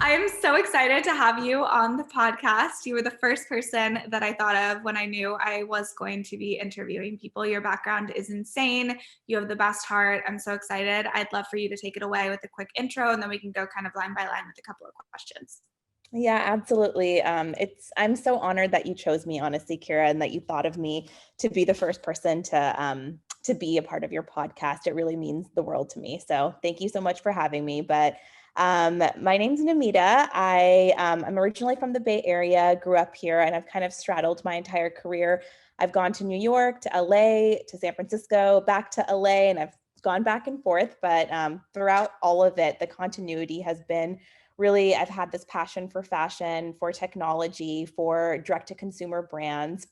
I am so excited to have you on the podcast. You were the first person that I thought of when I knew I was going to be interviewing people. Your background is insane. You have the best heart. I'm so excited. I'd love for you to take it away with a quick intro, and then we can go kind of line by line with a couple of questions. Yeah, absolutely. I'm so honored that you chose me, honestly, Kira, and that you thought of me to be the first person to be a part of your podcast. It really means the world to me. So thank you so much for having me. But my name's Namita. I'm originally from the Bay Area, grew up here, and I've kind of straddled my entire career. I've gone to New York, to LA, to San Francisco, back to LA, and I've gone back and forth. But throughout all of it, the continuity has been really, I've had this passion for fashion, for technology, for direct to consumer brands.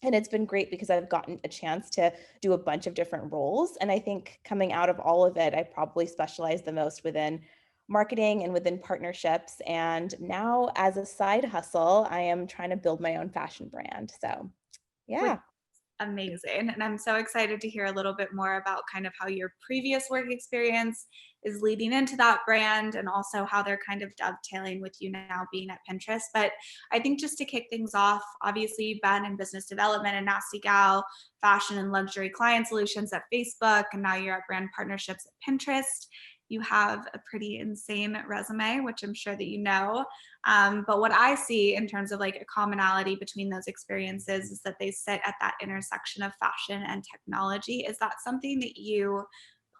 And it's been great because I've gotten a chance to do a bunch of different roles. And I think coming out of all of it, I probably specialize the most within marketing and within partnerships. And now, as a side hustle, I am trying to build my own fashion brand. So, Which yeah. amazing. And I'm so excited to hear a little bit more about kind of how your previous work experience is leading into that brand and also how they're kind of dovetailing with you now being at Pinterest. But I think just to kick things off, obviously you've been in business development and Nasty Gal, fashion and luxury client solutions at Facebook, and now you're at brand partnerships at Pinterest. You have a pretty insane resume, which I'm sure that you know. But what I see in terms of like a commonality between those experiences is that they sit at that intersection of fashion and technology. Is that something that you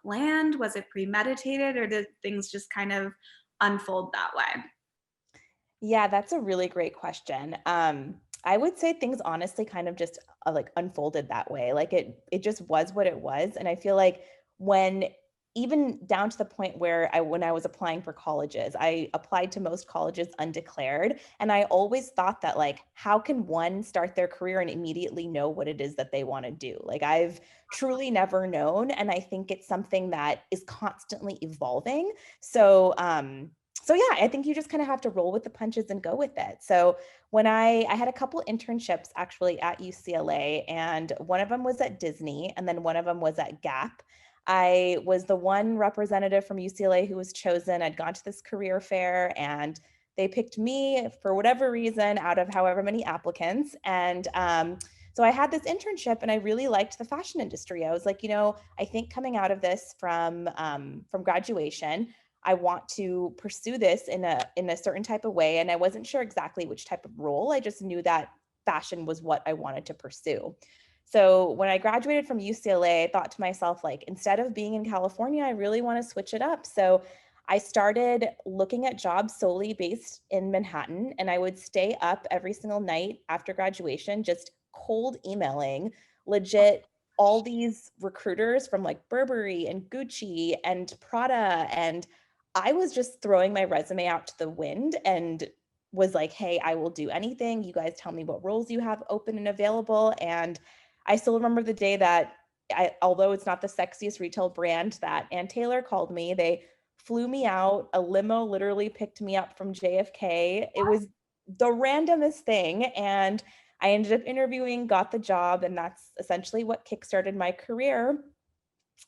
planned? Was it premeditated, or did things just kind of unfold that way? Yeah, that's a really great question. I would say things honestly kind of just like unfolded that way. Like it just was what it was. And I feel like when even down to the point where when I was applying for colleges, I applied to most colleges undeclared. And I always thought that like, how can one start their career and immediately know what it is that they want to do? Like I've truly never known. And I think it's something that is constantly evolving. So yeah, I think you just kind of have to roll with the punches and go with it. So when I had a couple internships actually at UCLA, and one of them was at Disney and then one of them was at Gap. I was the one representative from UCLA who was chosen. I'd gone to this career fair and they picked me for whatever reason out of however many applicants. And so I had this internship and I really liked the fashion industry. I was like, I think coming out of this from graduation, I want to pursue this in a certain type of way. And I wasn't sure exactly which type of role. I just knew that fashion was what I wanted to pursue. So when I graduated from UCLA, I thought to myself, like, instead of being in California, I really want to switch it up. So I started looking at jobs solely based in Manhattan, and I would stay up every single night after graduation, just cold emailing legit all these recruiters from like Burberry and Gucci and Prada, and I was just throwing my resume out to the wind and was like, hey, I will do anything. You guys tell me what roles you have open and available. And I still remember the day that although it's not the sexiest retail brand, that Ann Taylor called me. They flew me out. A limo literally picked me up from JFK. It was the randomest thing. And I ended up interviewing, got the job, and that's essentially what kickstarted my career.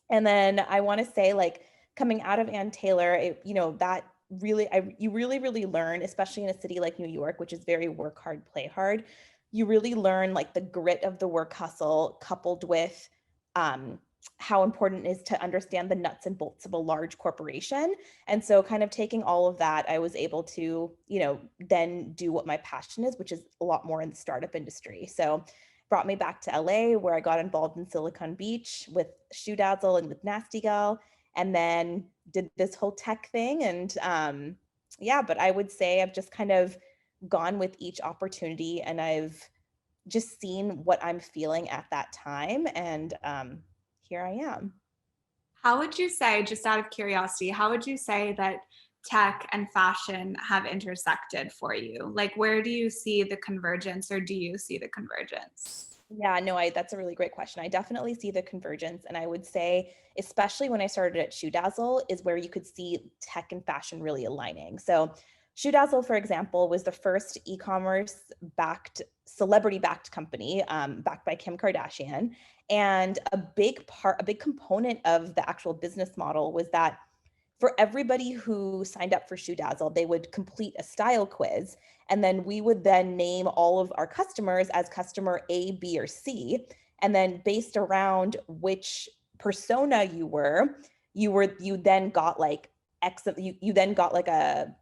And then I want to say, like, coming out of Ann Taylor, that really, you really, really learn, especially in a city like New York, which is very work hard, play hard. You really learn like the grit of the work hustle coupled with how important it is to understand the nuts and bolts of a large corporation. And so kind of taking all of that, I was able to, then do what my passion is, which is a lot more in the startup industry. So brought me back to LA where I got involved in Silicon Beach with Shoe Dazzle and with Nasty Gal, and then did this whole tech thing. And yeah, but I would say I've just kind of gone with each opportunity and I've just seen what I'm feeling at that time. And here I am. How would you say, just out of curiosity, how would you say that tech and fashion have intersected for you? Like, where do you see the convergence, or do you see the convergence? Yeah, no, that's a really great question. I definitely see the convergence. And I would say, especially when I started at Shoe Dazzle, is where you could see tech and fashion really aligning. So Shoe Dazzle, for example, was the first e-commerce backed, celebrity backed company, backed by Kim Kardashian. And a big component of the actual business model was that for everybody who signed up for Shoe Dazzle, they would complete a style quiz. And then we would then name all of our customers as customer A, B, or C. And then based around which persona you then got like you then got like a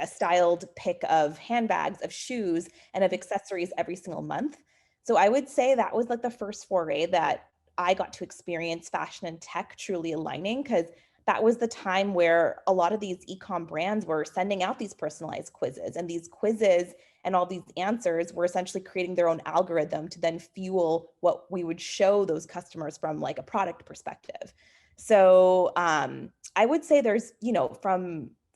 styled pick of handbags, of shoes, and of accessories every single month. So I would say that was like the first foray that I got to experience fashion and tech truly aligning, because that was the time where a lot of these e-com brands were sending out these personalized quizzes, and these quizzes and all these answers were essentially creating their own algorithm to then fuel what we would show those customers from like a product perspective. So I would say there's,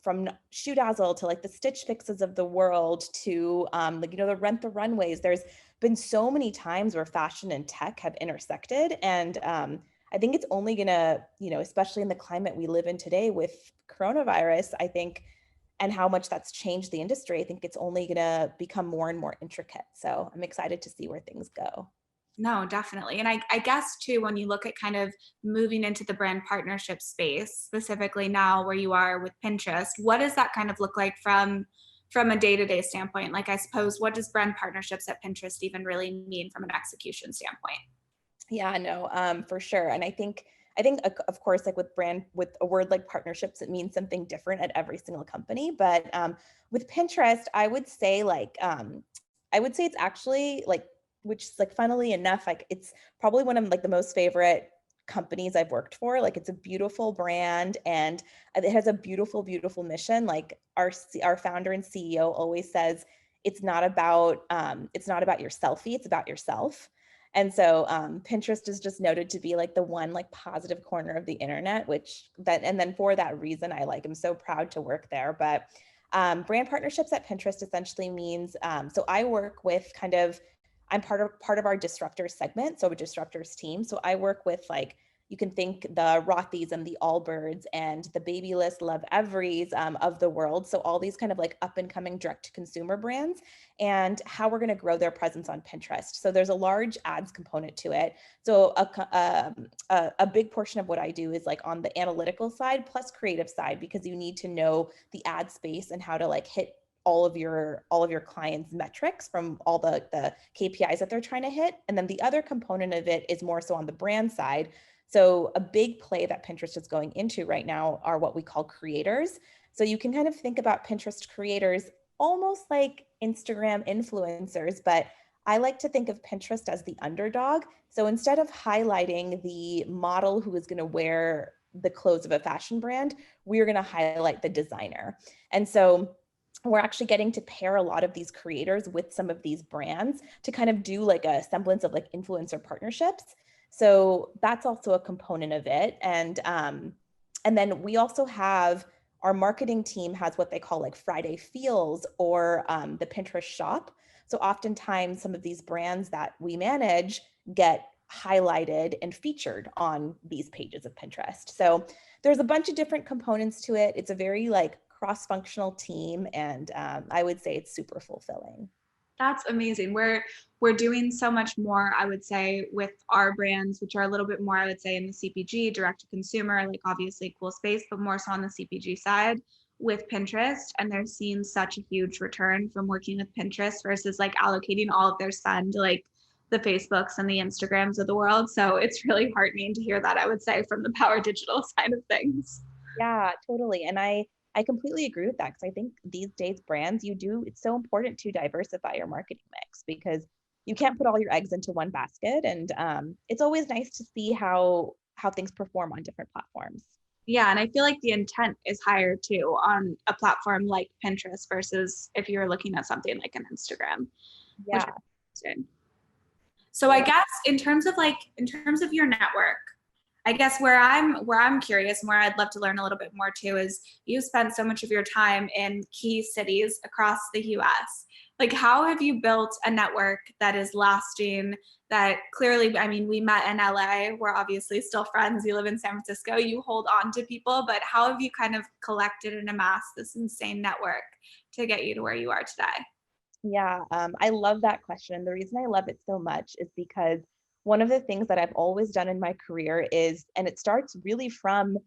from Shoe Dazzle to like the Stitch Fixes of the world to like, the Rent the Runways, there's been so many times where fashion and tech have intersected. And I think it's only gonna, especially in the climate we live in today with coronavirus, I think, and how much that's changed the industry, I think it's only gonna become more and more intricate. So I'm excited to see where things go. No, definitely. And I guess too, when you look at kind of moving into the brand partnership space, specifically now where you are with Pinterest, what does that kind of look like from a day-to-day standpoint? Like, I suppose, what does brand partnerships at Pinterest even really mean from an execution standpoint? Yeah, no, for sure. And I think of course, like with a word like partnerships, it means something different at every single company. But with Pinterest, I would say it's actually like, which is like funnily enough, like it's probably one of like the most favorite companies I've worked for. Like it's a beautiful brand and it has a beautiful, beautiful mission. Like our founder and CEO always says, it's not about your selfie, it's about yourself. And so Pinterest is just noted to be like the one like positive corner of the internet, and then for that reason, I'm so proud to work there. But brand partnerships at Pinterest essentially means, so I work with I'm part of our disruptors segment, so a disruptors team. So I work with like, you can think the Rothys and the Allbirds and the Babylist Love Everys of the world. So all these kind of like up and coming direct to consumer brands and how we're going to grow their presence on Pinterest. So there's a large ads component to it. So a big portion of what I do is like on the analytical side plus creative side, because you need to know the ad space and how to like hit all of your clients' metrics from all the KPIs that they're trying to hit. And then the other component of it is more so on the brand side. So a big play that Pinterest is going into right now are what we call creators. So you can kind of think about Pinterest creators almost like Instagram influencers, but I like to think of Pinterest as the underdog. So instead of highlighting the model who is going to wear the clothes of a fashion brand, we're going to highlight the designer. And so we're actually getting to pair a lot of these creators with some of these brands to kind of do like a semblance of like influencer partnerships. So that's also a component of it. And then we also have our marketing team has what they call like Friday Feels or the Pinterest shop. So oftentimes some of these brands that we manage get highlighted and featured on these pages of Pinterest. So there's a bunch of different components to it. It's a very like cross-functional team, and I would say it's super fulfilling. That's amazing. We're doing so much more, I would say, with our brands, which are a little bit more, I would say, in the CPG, direct to consumer, like obviously cool space, but more so on the CPG side with Pinterest. And they're seeing such a huge return from working with Pinterest versus like allocating all of their spend to like the Facebooks and the Instagrams of the world. So it's really heartening to hear that, I would say, from the Power Digital side of things. Yeah, totally. And I completely agree with that, because I think these days brands, it's so important to diversify your marketing mix, because you can't put all your eggs into one basket. And it's always nice to see how things perform on different platforms. Yeah, and I feel like the intent is higher too on a platform like Pinterest versus if you're looking at something like an Instagram, which Yeah. is interesting. So I guess in terms of your network, I guess where I'm curious and where I'd love to learn a little bit more too is you spend so much of your time in key cities across the US. Like, how have you built a network that is lasting, that clearly, I mean, we met in LA, we're obviously still friends, you live in San Francisco, you hold on to people, but how have you kind of collected and amassed this insane network to get you to where you are today? Yeah, I love that question. The reason I love it so much is because one of the things that I've always done in my career is, and it starts really from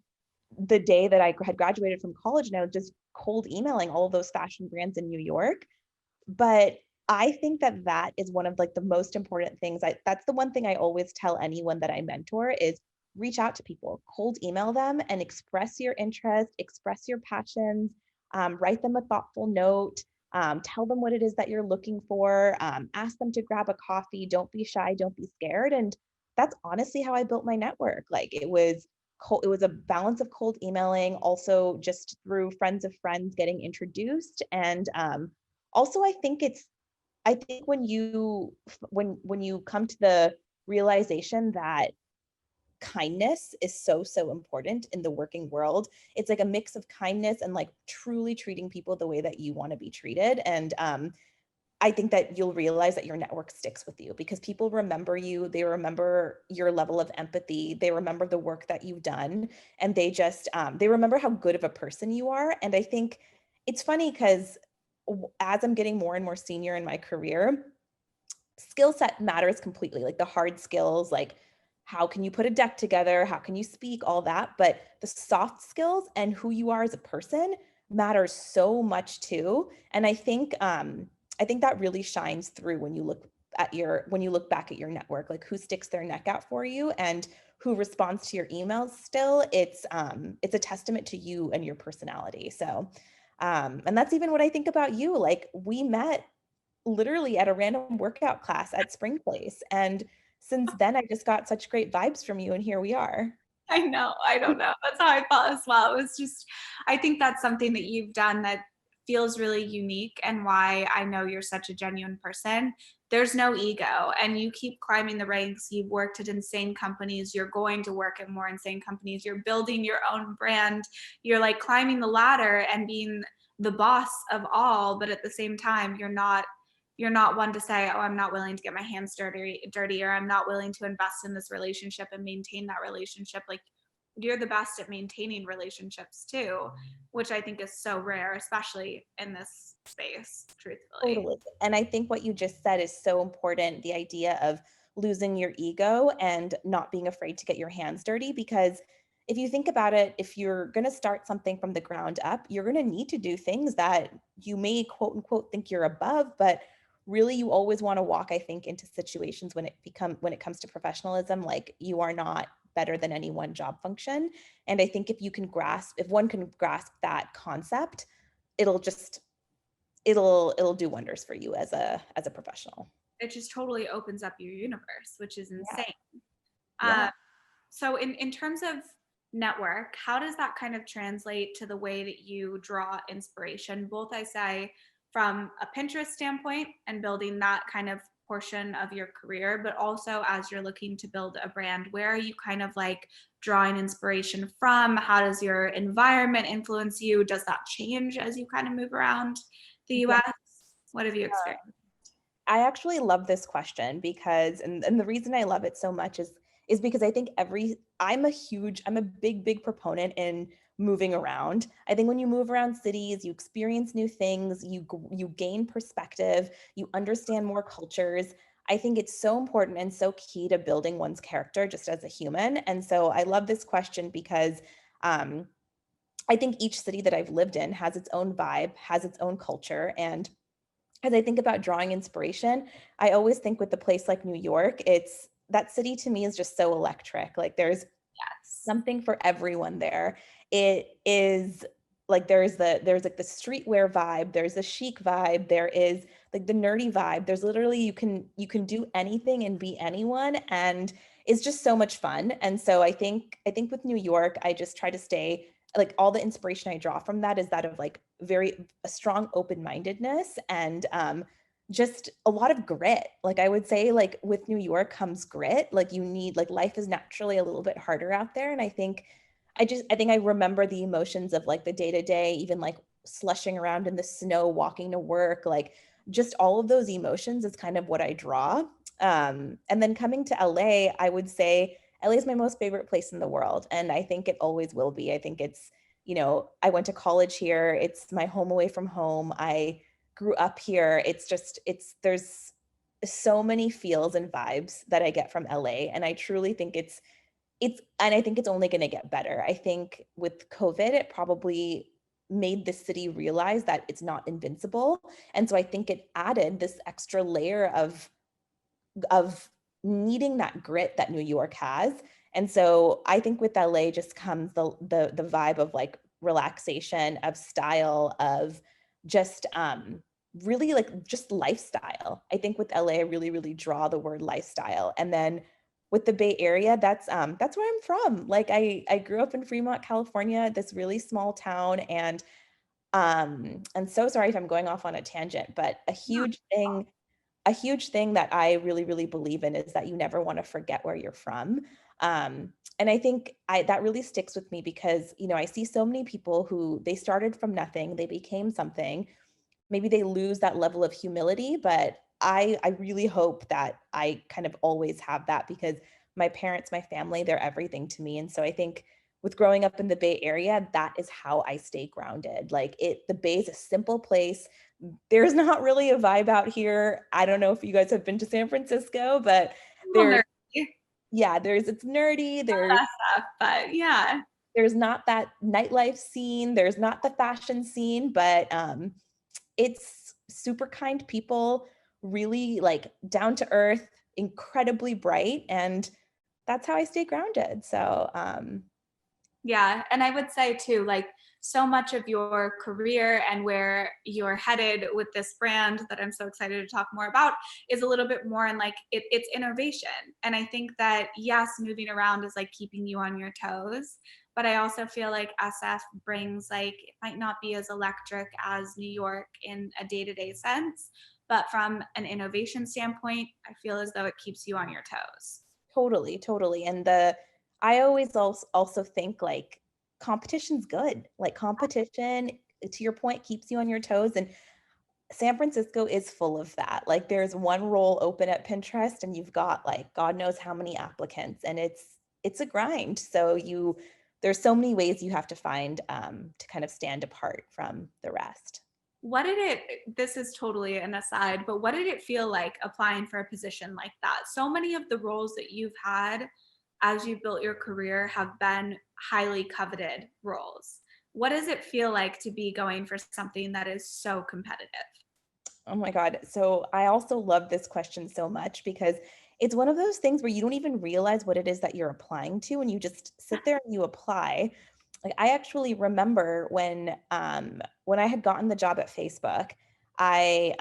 the day that I had graduated from college, and I was just cold emailing all of those fashion brands in New York. But I think that that is one of like the most important things. That's the one thing I always tell anyone that I mentor is reach out to people, cold email them and express your interest, express your passions, write them a thoughtful note, tell them what it is that you're looking for, ask them to grab a coffee. Don't be shy, don't be scared. And that's honestly how I built my network. Like it was a balance of cold emailing, also just through friends of friends getting introduced. And also I think when you come to the realization that kindness is so important in the working world, it's like a mix of kindness and like truly treating people the way that you want to be treated. And I think that you'll realize that your network sticks with you because people remember you, they remember your level of empathy, they remember the work that you've done, and they remember how good of a person you are. And I think it's funny because as I'm getting more and more senior in my career, skill set matters completely, like the hard skills, like how can you put a deck together, how can you speak, all that. But the soft skills and who you are as a person matters so much too. And I think that really shines through when you look back at your network, like who sticks their neck out for you and who responds to your emails still. It's a testament to you and your personality. So and that's even what I think about you. Like we met literally at a random workout class at Spring Place. And since then, I just got such great vibes from you, and here we are. I know, I don't know. That's how I felt as well. It was just I think that's something that you've done that feels really unique and why I know you're such a genuine person. There's no ego and you keep climbing the ranks. You've worked at insane companies. You're going to work at more insane companies. You're building your own brand. You're like climbing the ladder and being the boss of all, but at the same time, you're not one to say, oh, I'm not willing to get my hands dirty, or I'm not willing to invest in this relationship and maintain that relationship. Like you're the best at maintaining relationships too, which I think is so rare, especially in this space, truthfully. Totally. And I think what you just said is so important, the idea of losing your ego and not being afraid to get your hands dirty. Because if you think about it, if you're going to start something from the ground up, you're going to need to do things that you may quote unquote think you're above, but really you always want to walk, I think, into situations when it comes to professionalism, like you are not better than any one job function. And I think if one can grasp that concept, it'll just it'll do wonders for you as a professional. It just totally opens up your universe, which is Yeah. insane. Yeah. Uh, so in terms of network, how does that kind of translate to the way that you draw inspiration? Both I say from a Pinterest standpoint and building that kind of portion of your career, but also as you're looking to build a brand, where are you kind of like drawing inspiration from? How does your environment influence you? Does that change as you kind of move around the Yeah. US? What have you experienced? I actually love this question because and the reason I love it so much is because I think I'm a big proponent in moving around. I think when you move around cities, you experience new things, you gain perspective, you understand more cultures. I think it's so important and so key to building one's character just as a human. And so I love this question because um I think each city that I've lived in has its own vibe, has its own culture. And as I think about drawing inspiration, I always think with a place like New York, it's that city to me is just so electric. Like there's Yes. something for everyone there. It is like there's like the streetwear vibe, there's a chic vibe, there is like the nerdy vibe. There's literally you can do anything and be anyone, and it's just so much fun. And so I think with New York, I just try to stay like all the inspiration I draw from that is that of like very a strong open-mindedness and just a lot of grit. Like I would say like with New York comes grit. Like you need like life is naturally a little bit harder out there. And I think I remember the emotions of like the day to day, even like slushing around in the snow, walking to work, like just all of those emotions is kind of what I draw. And then coming to LA, I would say LA is my most favorite place in the world. And I think it always will be. I think I went to college here. It's my home away from home. I grew up here. There's so many feels and vibes that I get from LA. And I truly think and I think it's only going to get better. I think with COVID, it probably made the city realize that it's not invincible. And so I think it added this extra layer of needing that grit that New York has. And so I think with LA just comes the vibe of like relaxation, of style, of just really like just lifestyle. I think with LA, I really, really draw the word lifestyle. And then with the Bay Area, that's where I'm from. Like I grew up in Fremont, California, this really small town, and so sorry if I'm going off on a tangent, but a huge thing that I really, really believe in is that you never want to forget where you're from. And I think that really sticks with me because, you know, I see so many people who they started from nothing, they became something. Maybe they lose that level of humility, but I really hope that I kind of always have that because my parents, my family, they're everything to me. And so I think with growing up in the Bay Area, that is how I stay grounded. Like the Bay is a simple place. There's not really a vibe out here. I don't know if you guys have been to San Francisco, but Well, there, nerdy, yeah, it's nerdy. that stuff, but yeah. There's not that nightlife scene. There's not the fashion scene, but it's super kind people, really like down to earth, incredibly bright, and that's how I stay grounded. So Yeah, and I would say too, like so much of your career and where you're headed with this brand that I'm so excited to talk more about is a little bit more in like it's innovation. And I think that yes, moving around is like keeping you on your toes, but I also feel like SF brings like it might not be as electric as New York in a day-to-day sense, but from an innovation standpoint, I feel as though it keeps you on your toes. totally, totally. And I always also think like competition's good. Like competition, to your point, keeps you on your toes. And San Francisco is full of that. Like there's one role open at Pinterest and you've got like God knows how many applicants and it's a grind. So there's so many ways you have to find to kind of stand apart from the rest. What did it, this is totally an aside, but what did it feel like applying for a position like that? So many of the roles that you've had as you built your career have been highly coveted roles. What does it feel like to be going for something that is so competitive? Oh my God. So I also love this question so much because it's one of those things where you don't even realize what it is that you're applying to and you just sit there and you apply. Like I actually remember when I had gotten the job at Facebook, I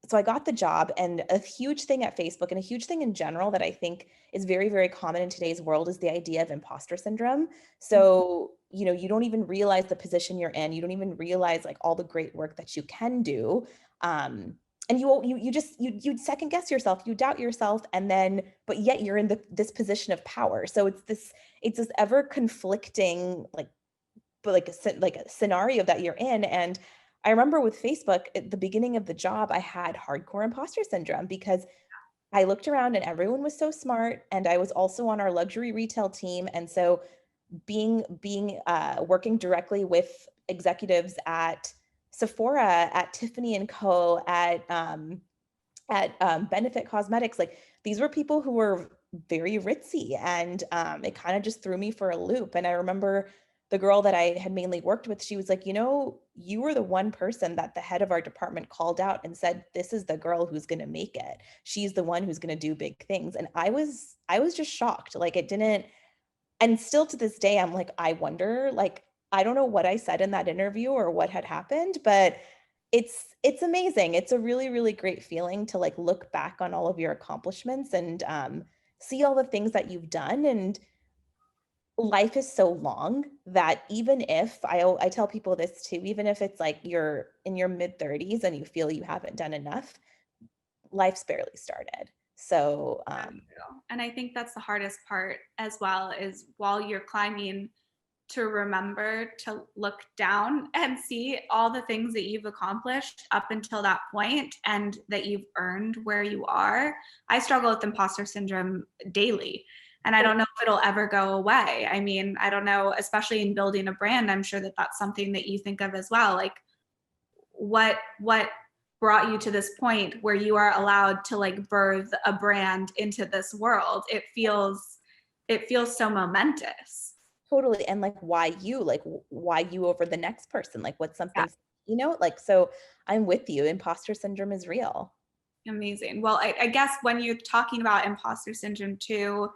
so I got the job, and a huge thing at Facebook and a huge thing in general that I think is very, very common in today's world is the idea of imposter syndrome. So, you know, you don't even realize the position you're in. You don't even realize like all the great work that you can do. And you second guess yourself, you doubt yourself, and then, but yet you're in this position of power. So it's this ever conflicting, like, but like a scenario that you're in. And I remember with Facebook at the beginning of the job, I had hardcore imposter syndrome because I looked around and everyone was so smart. And I was also on our luxury retail team. And so working directly with executives at Sephora, at Tiffany and Co, at Benefit Cosmetics, like these were people who were very ritzy, and it kind of just threw me for a loop. And I remember the girl that I had mainly worked with, she was like, you know, you were the one person that the head of our department called out and said, this is the girl who's going to make it. She's the one who's going to do big things. And I was just shocked. Like it didn't, and still to this day, I'm like, I wonder, like, I don't know what I said in that interview or what had happened, but it's amazing. It's a really, really great feeling to like look back on all of your accomplishments and see all the things that you've done. And life is so long that even if I tell people this too, even if it's like you're in your mid 30s and you feel you haven't done enough, life's barely started. So That's true. And I think that's the hardest part as well is while you're climbing to remember to look down and see all the things that you've accomplished up until that point and that you've earned where you are. I struggle with imposter syndrome daily. And I don't know if it'll ever go away. I mean, I don't know, especially in building a brand, I'm sure that that's something that you think of as well. Like what brought you to this point where you are allowed to like birth a brand into this world? It feels it feels so momentous. Totally, and, like, why you? Like, why you over the next person? Like, what's Yeah, something like, so I'm with you, imposter syndrome is real. amazing. Well, I guess when you're talking about imposter syndrome too,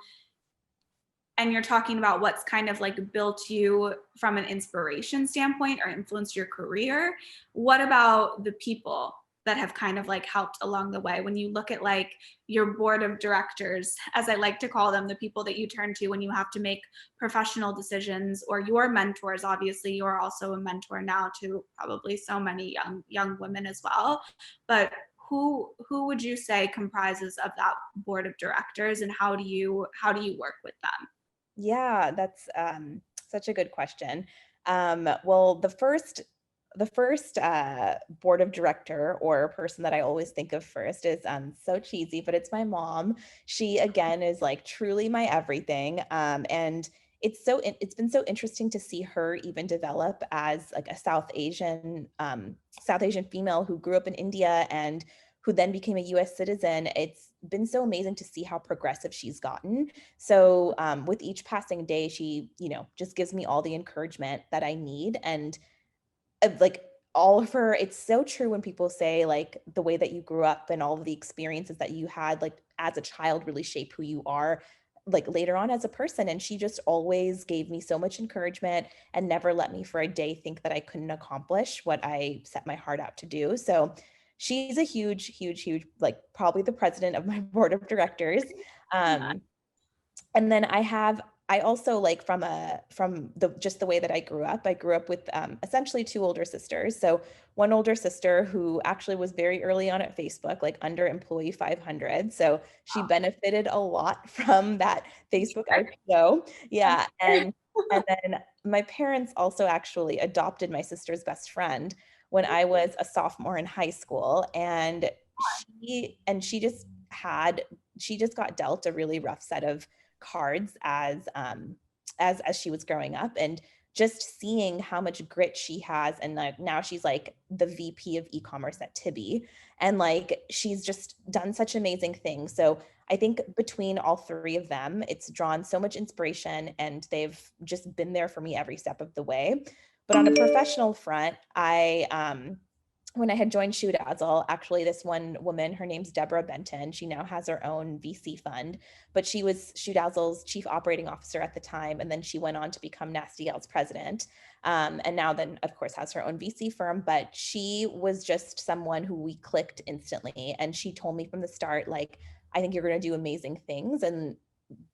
and you're talking about what's kind of like built you from an inspiration standpoint or influenced your career, what about the people that have kind of like helped along the way? When you look at like your board of directors, as I like to call them, the people that you turn to when you have to make professional decisions, or your mentors, obviously you're also a mentor now to probably so many young women as well, but who would you say comprises of that board of directors, and how do you work with them? Yeah, that's such a good question. Well, the first board of director or person that I always think of first is so cheesy, but it's my mom. She again is like truly my everything. And it's been so interesting to see her even develop as like a South Asian female who grew up in India and who then became a US citizen. It's been so amazing to see how progressive she's gotten. So with each passing day, she, just gives me all the encouragement that I need. And like all of her, it's so true when people say like the way that you grew up and all of the experiences that you had, like as a child, really shape who you are like later on as a person. And she just always gave me so much encouragement and never let me for a day think that I couldn't accomplish what I set my heart out to do. So she's a huge, huge, huge, like probably the president of my board of directors. Yeah. Um, and then I also like from the just the way that I grew up with essentially two older sisters. So one older sister who actually was very early on at Facebook, like under employee 500. So she benefited a lot from that Facebook Sure. IPO. I'm Yeah. sure. And then my parents also actually adopted my sister's best friend when I was a sophomore in high school. And she just she just got dealt a really rough set of cards as she was growing up, and just seeing how much grit she has, and like now she's like the VP of e-commerce at Tibby, and like she's just done such amazing things. So I think between all three of them, it's drawn so much inspiration, and they've just been there for me every step of the way. But on a professional front, I when I had joined Shoe Dazzle, actually, this one woman, her name's Deborah Benton. She now has her own VC fund, but she was Shoe Dazzle's chief operating officer at the time. And then she went on to become Nasty Gal's president. And now, then, of course, has her own VC firm. But she was just someone who we clicked instantly. And she told me from the start, like, I think you're going to do amazing things. And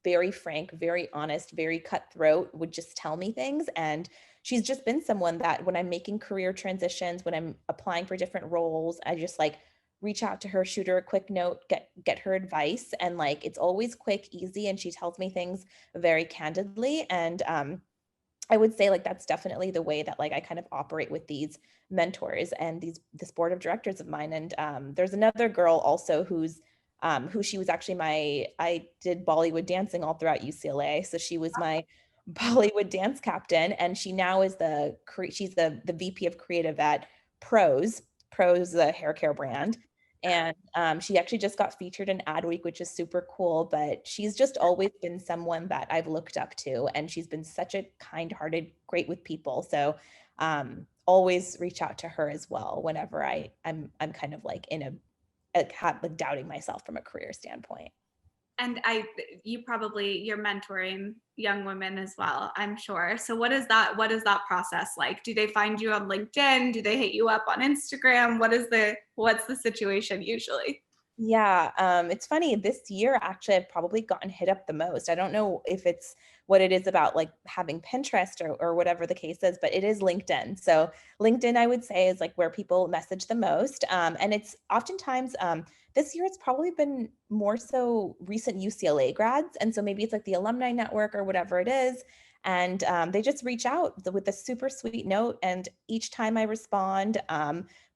very frank, very honest, very cutthroat, would just tell me things. And she's just been someone that when I'm making career transitions, when I'm applying for different roles, I just like reach out to her, shoot her a quick note, get her advice. And like it's always quick, easy, and she tells me things very candidly. And I would say like that's definitely the way that like I kind of operate with these mentors and this board of directors of mine. And there's another girl also who she was actually I did Bollywood dancing all throughout UCLA. So she was my Bollywood dance captain, and she now is she's the VP of creative at Pros, the hair care brand. And she actually just got featured in Adweek, which is super cool. But she's just always been someone that I've looked up to, and she's been such a kind-hearted, great with people. So always reach out to her as well whenever I'm kind of like in like doubting myself from a career standpoint. And you're mentoring young women as well, I'm sure. So what is that process like? Do they find you on LinkedIn? Do they hit you up on Instagram? What's the situation usually? Yeah, it's funny. This year, actually, I've probably gotten hit up the most. I don't know if it's what it is about like having Pinterest or whatever the case is, but it is LinkedIn. So LinkedIn, I would say, is like where people message the most. And it's oftentimes this year, it's probably been more so recent UCLA grads. And so maybe it's like the alumni network or whatever it is. And they just reach out with a super sweet note. And each time I respond,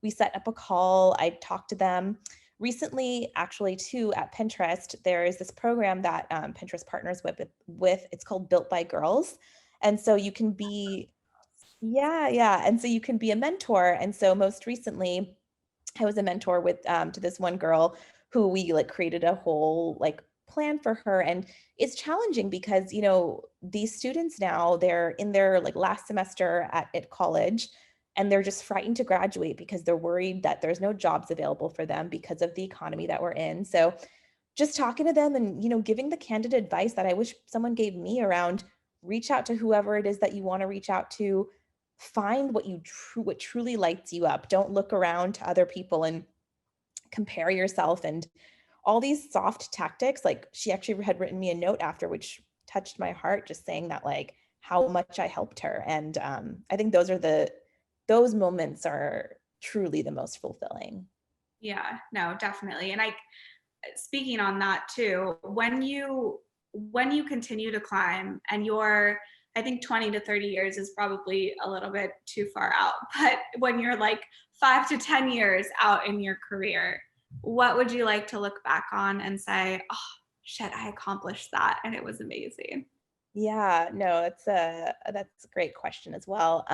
we set up a call. I talk to them recently. Actually, too, at Pinterest there is this program that Pinterest partners with it's called Built by Girls, and so you can be yeah, and so you can be a mentor. And so most recently I was a mentor with to this one girl who we like created a whole like plan for her. And it's challenging because, these students now, they're in their like last semester at college, and they're just frightened to graduate because they're worried that there's no jobs available for them because of the economy that we're in. So just talking to them and, giving the candid advice that I wish someone gave me around, reach out to whoever it is that you want to reach out to, find what truly lights you up. Don't look around to other people and compare yourself and all these soft tactics. Like, she actually had written me a note after, which touched my heart, just saying that like how much I helped her. And I think those moments are truly the most fulfilling. Yeah, no, definitely. And I speaking on that too, when you continue to climb and you're, I think 20 to 30 years is probably a little bit too far out, but when you're like 5 to 10 years out in your career, what would you like to look back on and say, oh shit, I accomplished that and it was amazing? Yeah, no, that's a great question as well.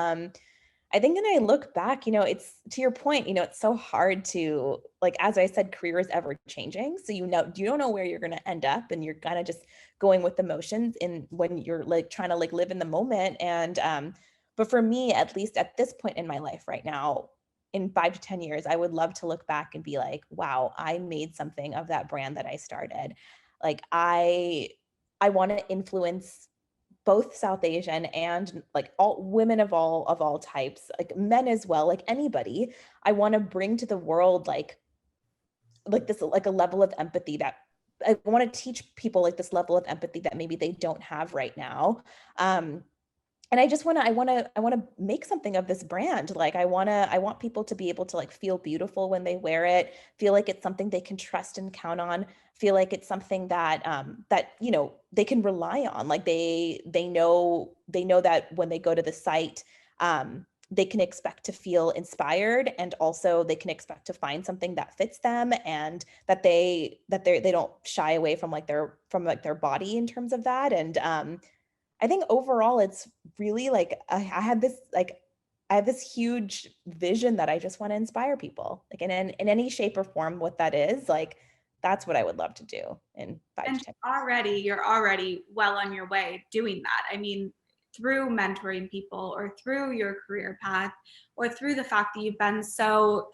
I think when I look back, it's to your point, it's so hard to, like, as I said, career is ever changing. So, you don't know where you're going to end up, and you're kind of just going with the motions in when you're like trying to like live in the moment. And, but for me, at least at this point in my life right now, in 5 to 10 years, I would love to look back and be like, wow, I made something of that brand that I started. Like, I want to influence both South Asian and like all women of all types, like men as well, like anybody. I want to bring to the world like this, like a level of empathy that I want to teach people, like this level of empathy that maybe they don't have right now. Um, and I just want to I want to make something of this brand. Like, I want people to be able to like feel beautiful when they wear it, feel like it's something they can trust and count on, feel like it's something that they can rely on. Like, they know that when they go to the site, they can expect to feel inspired, and also they can expect to find something that fits them, and that they don't shy away from their body in terms of that. And I think overall it's really like I have this huge vision that I just want to inspire people, like in any shape or form, what that is. Like, that's what I would love to do in five And to 10 you're already well on your way doing that. I mean, through mentoring people or through your career path or through the fact that you've been so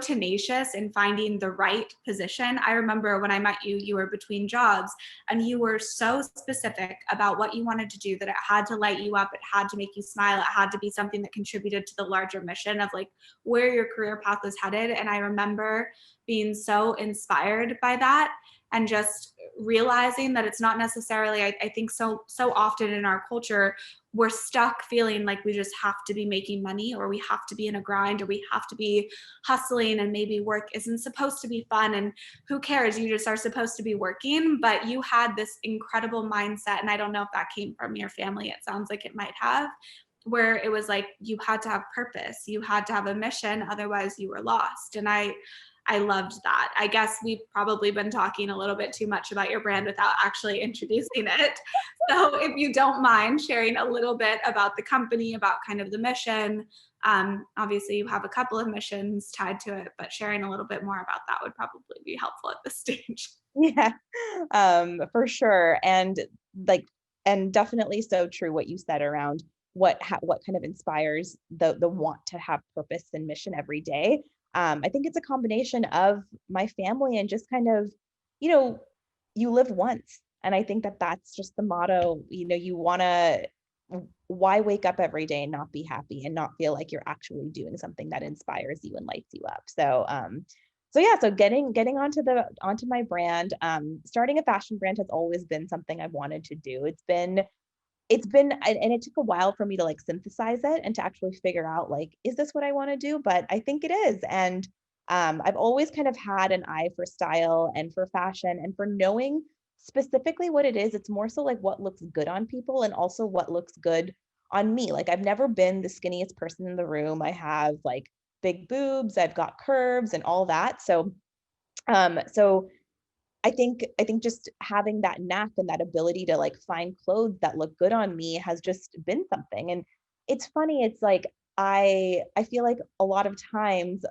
tenacious in finding the right position. I remember when I met you, you were between jobs and you were so specific about what you wanted to do that it had to light you up, it had to make you smile, it had to be something that contributed to the larger mission of like where your career path was headed. And I remember being so inspired by that and just realizing that it's not necessarily, I think so often in our culture we're stuck feeling like we just have to be making money or we have to be in a grind or we have to be hustling, and maybe work isn't supposed to be fun and who cares, you just are supposed to be working. But you had this incredible mindset, and I don't know if that came from your family, it sounds like it might have, where it was like you had to have purpose, you had to have a mission, otherwise you were lost. And I loved that. I guess we've probably been talking a little bit too much about your brand without actually introducing it. So if you don't mind sharing a little bit about the company, about kind of the mission. Obviously you have a couple of missions tied to it, but sharing a little bit more about that would probably be helpful at this stage. Yeah, for sure. And like, and definitely so true what you said around what kind of inspires the want to have purpose and mission every day. I think it's a combination of my family and just kind of, you know, you live once. And I think that that's just the motto. You want to, why wake up every day and not be happy and not feel like you're actually doing something that inspires you and lights you up. So yeah, so getting onto my brand, starting a fashion brand has always been something I've wanted to do. It's been and it took a while for me to like synthesize it and to actually figure out, like, is this what I want to do? But I think it is. And I've always kind of had an eye for style and for fashion and for knowing specifically what it is. It's more so like what looks good on people and also what looks good on me. Like, I've never been the skinniest person in the room. I have like big boobs, I've got curves and all that. So I think just having that knack and that ability to like find clothes that look good on me has just been something. And it's funny, it's like I feel like a lot of times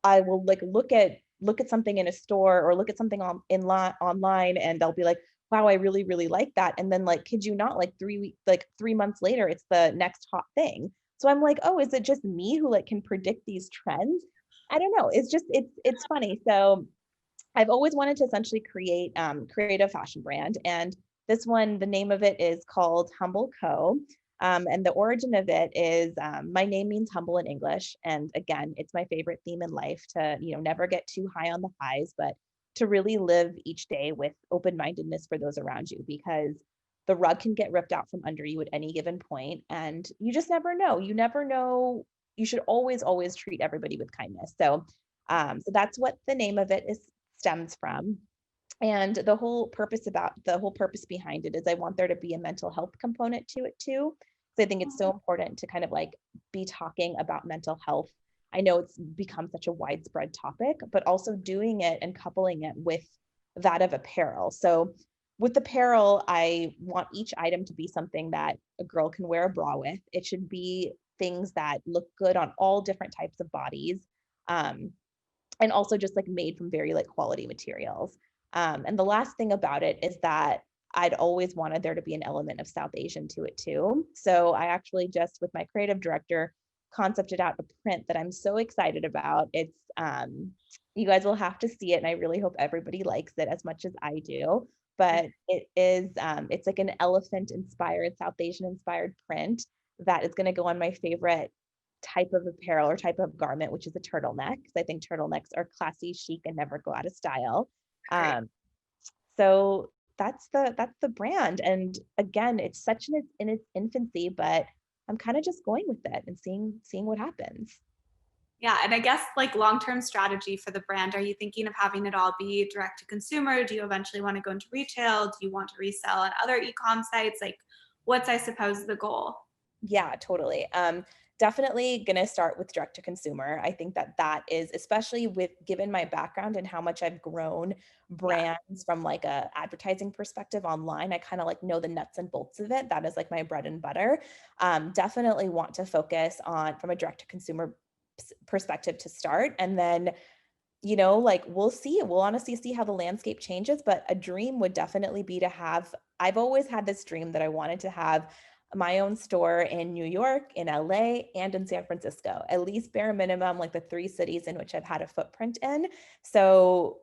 I will like look at look at something in a store or look at something online and they'll be like, wow, I really, really like that. And then like, kid you not, like 3 weeks, like 3 months later, it's the next hot thing. So I'm like, oh, is it just me who like can predict these trends? I don't know. It's just, it's funny. So I've always wanted to essentially create a fashion brand, and this one, the name of it is called Humble Co. And the origin of it is my name means humble in English, and again, it's my favorite theme in life to never get too high on the highs, but to really live each day with open mindedness for those around you, because the rug can get ripped out from under you at any given point, and you just never know. You never know. You should always treat everybody with kindness. So that's what the name of it is stems from. And the whole purpose behind it is I want there to be a mental health component to it too. So I think it's so important to kind of like be talking about mental health. I know it's become such a widespread topic, but also doing it and coupling it with that of apparel. So with apparel, I want each item to be something that a girl can wear a bra with. It should be things that look good on all different types of bodies. Um, and also just like made from very like quality materials. And the last thing about it is that I'd always wanted there to be an element of South Asian to it too. So I actually just with my creative director concepted out a print that I'm so excited about. It's you guys will have to see it, and I really hope everybody likes it as much as I do. But it's like an elephant inspired, South Asian inspired print that is going to go on my favorite type of apparel or type of garment, which is a turtleneck, because I think turtlenecks are classy, chic, and never go out of style. Great. So that's the brand. And again, it's such in its infancy, but I'm kind of just going with it and seeing what happens. Yeah, and I guess like long-term strategy for the brand, are you thinking of having it all be direct to consumer? Do you eventually want to go into retail? Do you want to resell on other e-com sites? Like what's I suppose the goal? Yeah, totally. Definitely gonna start with direct to consumer. I think that is, especially with given my background and how much I've grown Yeah. brands from like a advertising perspective online. I kind of like know the nuts and bolts of it. That is like my bread and butter. Definitely want to focus on from a direct to consumer perspective to start, and then like we'll see. We'll honestly see how the landscape changes, but a dream would definitely be to have, I've always had this dream that I wanted to have my own store in New York, in LA, and in San Francisco, at least bare minimum, like the three cities in which I've had a footprint in. So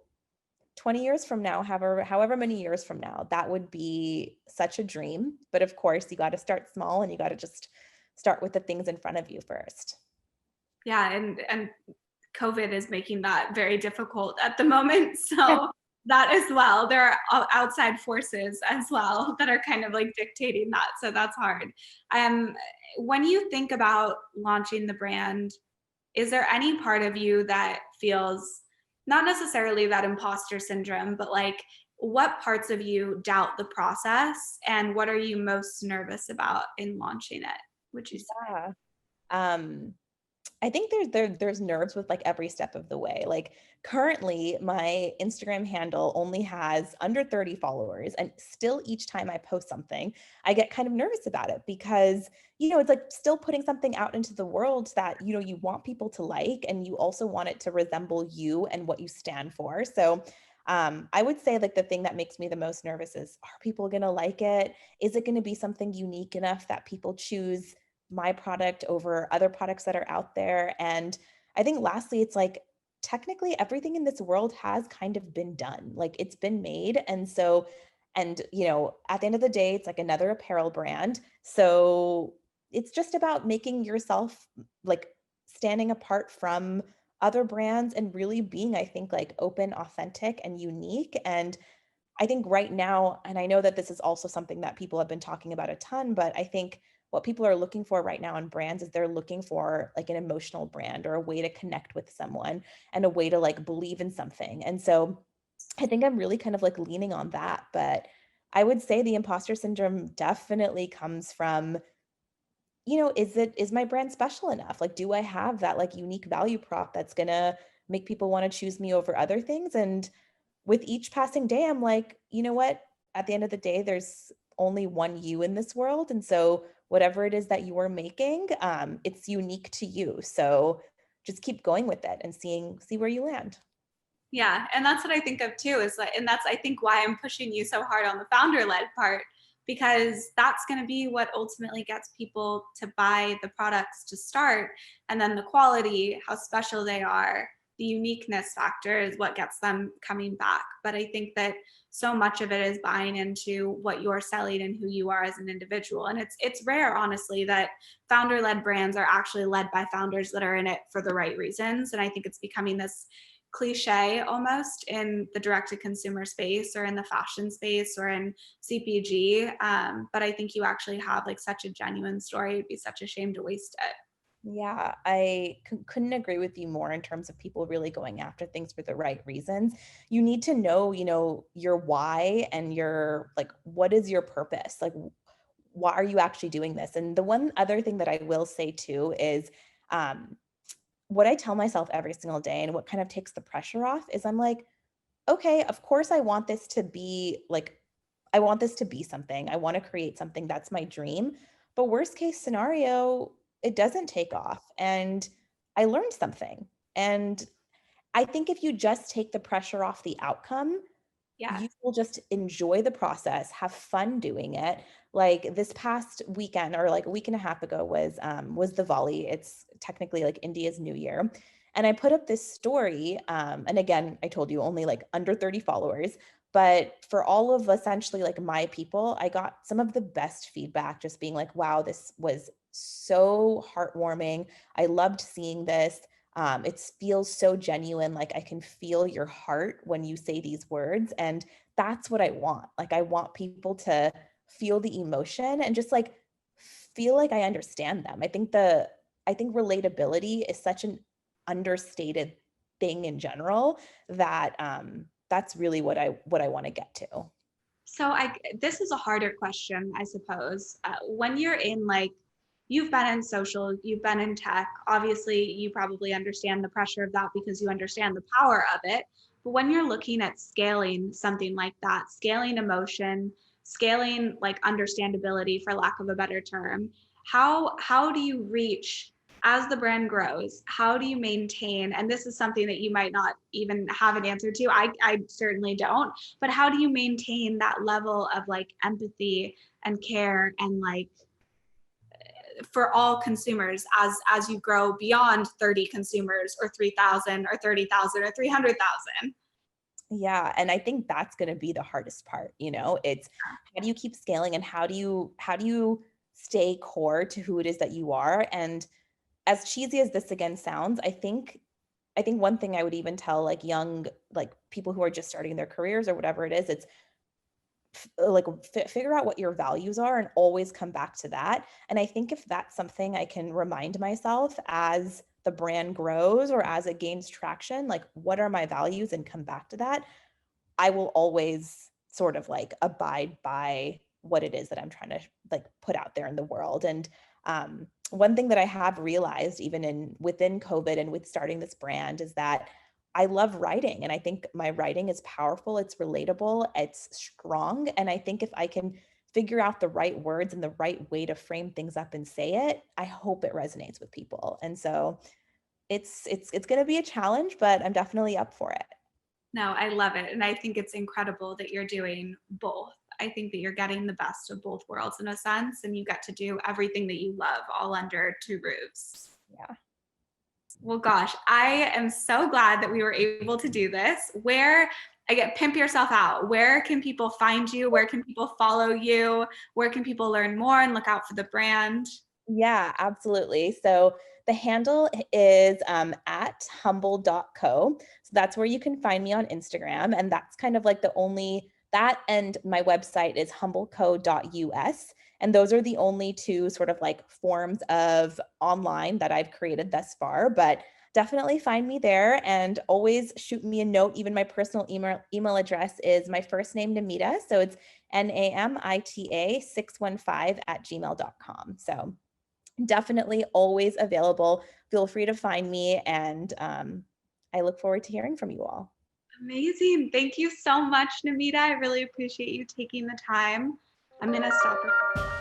20 years from now, however many years from now, that would be such a dream. But of course, you got to start small and you got to just start with the things in front of you first. Yeah, and COVID is making that very difficult at the moment. Yeah. So that as well, there are outside forces as well that are kind of like dictating that. So that's hard. Um, when you think about launching the brand, is there any part of you that feels not necessarily that imposter syndrome, but like what parts of you doubt the process and what are you most nervous about in launching it, would you say? Yeah. Um, I think there's nerves with like every step of the way. Like currently my Instagram handle only has under 30 followers, and still each time I post something, I get kind of nervous about it because it's like still putting something out into the world that you want people to like, and you also want it to resemble you and what you stand for. So I would say like the thing that makes me the most nervous is, are people going to like it? Is it going to be something unique enough that people choose my product over other products that are out there? And I think lastly, it's like technically everything in this world has kind of been done. Like it's been made. And so, and at the end of the day, it's like another apparel brand. So it's just about making yourself like standing apart from other brands and really being, I think, like open, authentic, and unique. And I think right now, and I know that this is also something that people have been talking about a ton, but I think what people are looking for right now in brands is they're looking for like an emotional brand or a way to connect with someone and a way to like believe in something. And so I think I'm really kind of like leaning on that. But I would say the imposter syndrome definitely comes from, is my brand special enough? Like, do I have that like unique value prop that's gonna make people want to choose me over other things? And with each passing day, I'm like, you know what? At the end of the day, there's only one you in this world. And so whatever it is that you are making, it's unique to you. So just keep going with it and see where you land. Yeah, and that's what I think of too, is like, and that's I think why I'm pushing you so hard on the founder-led part, because that's going to be what ultimately gets people to buy the products to start, and then the quality, how special they are, the uniqueness factor is what gets them coming back. But I think that so much of it is buying into what you're selling and who you are as an individual. And it's rare, honestly, that founder-led brands are actually led by founders that are in it for the right reasons. And I think it's becoming this cliche almost in the direct to consumer space or in the fashion space or in CPG. But I think you actually have like such a genuine story. It'd be such a shame to waste it. Yeah, I couldn't agree with you more in terms of people really going after things for the right reasons. You need to know, your why and your like, what is your purpose? Like, why are you actually doing this? And the one other thing that I will say too is, um, what I tell myself every single day and what kind of takes the pressure off is I'm like, okay, of course I want this to be like, I want this to be something. I want to create something that's my dream. But worst case scenario, it doesn't take off. And I learned something. And I think if you just take the pressure off the outcome, Yes. you will just enjoy the process, have fun doing it. Like this past weekend or like a week and a half ago was Diwali. It's technically like India's New Year. And I put up this story. And again, I told you only like under 30 followers. But for all of essentially like my people, I got some of the best feedback, just being like, wow, this was so heartwarming. I loved seeing this. It feels so genuine. Like I can feel your heart when you say these words. And that's what I want. Like I want people to feel the emotion and just like feel like I understand them. I think relatability is such an understated thing in general that that's really what I want to get to. So this is a harder question, I suppose. When you're in like you've been in social, you've been in tech, obviously you probably understand the pressure of that because you understand the power of it. But when you're looking at scaling something like that, scaling emotion, scaling like understandability for lack of a better term, how do you reach as the brand grows, how do you maintain, and this is something that you might not even have an answer to, I certainly don't, but how do you maintain that level of like empathy and care and like for all consumers as you grow beyond 30 consumers or 3,000 or 30,000 or 300,000? Yeah, and I think that's going to be the hardest part, It's how do you keep scaling and how do you stay core to who it is that you are? And as cheesy as this again sounds, I think one thing I would even tell like young like people who are just starting their careers or whatever it is, it's like figure out what your values are and always come back to that. And I think if that's something I can remind myself as the brand grows or as it gains traction, like what are my values and come back to that, I will always sort of like abide by what it is that I'm trying to like put out there in the world. And one thing that I have realized even in within COVID and with starting this brand is that I love writing and I think my writing is powerful, it's relatable, it's strong. And I think if I can figure out the right words and the right way to frame things up and say it, I hope it resonates with people. And so it's going to be a challenge, but I'm definitely up for it. No, I love it. And I think it's incredible that you're doing both. I think that you're getting the best of both worlds in a sense, and you get to do everything that you love all under two roofs. Yeah. Well, gosh, I am so glad that we were able to do this. Where I get pimp yourself out. Where can people find you? Where can people follow you? Where can people learn more and look out for the brand? Yeah, absolutely. So the handle is at humble.co. So that's where you can find me on Instagram. And that's kind of like the only that and my website is humbleco.us. And those are the only two sort of like forms of online that I've created thus far. But definitely find me there and always shoot me a note. Even my personal email address is my first name, Namita. So it's NAMITA 615 at gmail.com. So definitely always available. Feel free to find me, and I look forward to hearing from you all. Amazing. Thank you so much, Namita. I really appreciate you taking the time. I'm going to stop recording.